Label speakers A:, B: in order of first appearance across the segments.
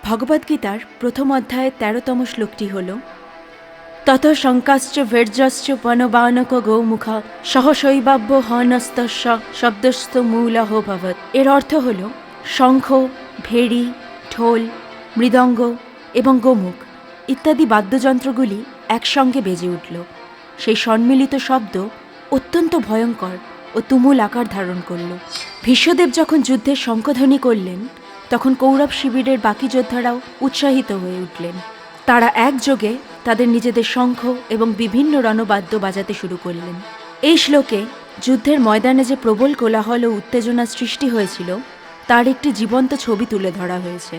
A: ভগবদ্গীতার প্রথম অধ্যায়ের ১৩তম শ্লোকটি হল তত শঙ্কাশ্চ ভের্যশ্চ বনবানক গৌমুখ সহশৈবাব্য হনস্তস্য শব্দস্থ মূলহ ভবৎ। এর অর্থ হল শঙ্খ, ভেড়ি, ঢোল, মৃদঙ্গ এবং গোমুখ ইত্যাদি বাদ্যযন্ত্রগুলি একসঙ্গে বেজে উঠল। সেই সম্মিলিত শব্দ অত্যন্ত ভয়ঙ্কর ও তুমুল আকার ধারণ করল। ভীষ্মদেব যখন যুদ্ধের শঙ্খধ্বনি করলেন তখন কৌরব শিবিরের বাকি যোদ্ধারাও উৎসাহিত হয়ে উঠলেন। তারা একযোগে তাদের নিজেদের শঙ্খ এবং বিভিন্ন রণবাদ্য বাজাতে শুরু করলেন। এই শ্লোকে যুদ্ধের ময়দানে যে প্রবল কোলাহল ও উত্তেজনার সৃষ্টি হয়েছিল তার একটি জীবন্ত ছবি তুলে ধরা হয়েছে।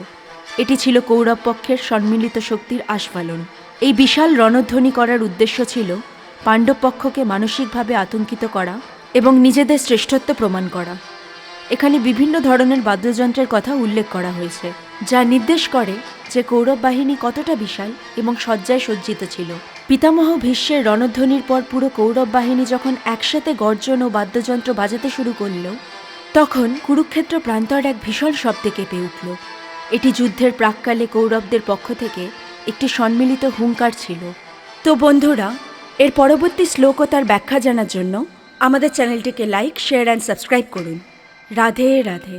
A: এটি ছিল কৌরব পক্ষের সম্মিলিত শক্তির আস্ফালন। এই বিশাল রণধ্বনি করার উদ্দেশ্য ছিল পাণ্ডব পক্ষকে মানসিকভাবে আতঙ্কিত করা এবং নিজেদের শ্রেষ্ঠত্ব প্রমাণ করা। এখানে বিভিন্ন ধরনের বাদ্যযন্ত্রের কথা উল্লেখ করা হয়েছে, যা নির্দেশ করে যে কৌরব বাহিনী কতটা বিশাল এবং সজ্জায় সজ্জিত ছিল। পিতামহ ভীষ্মের রণধ্বনির পর পুরো কৌরব বাহিনী যখন একসাথে গর্জন ও বাদ্যযন্ত্র বাজাতে শুরু করল তখন কুরুক্ষেত্র প্রান্তর এক ভীষণ শব্দে কেঁপে উঠল। এটি যুদ্ধের প্রাক্কালে কৌরবদের পক্ষ থেকে একটি সম্মিলিত হুঙ্কার ছিল। তো বন্ধুরা, এর পরবর্তী শ্লোক ও তার ব্যাখ্যা জানার জন্য আমাদের চ্যানেলটিকে লাইক, শেয়ার অ্যান্ড সাবস্ক্রাইব করুন। রাধে রাধে।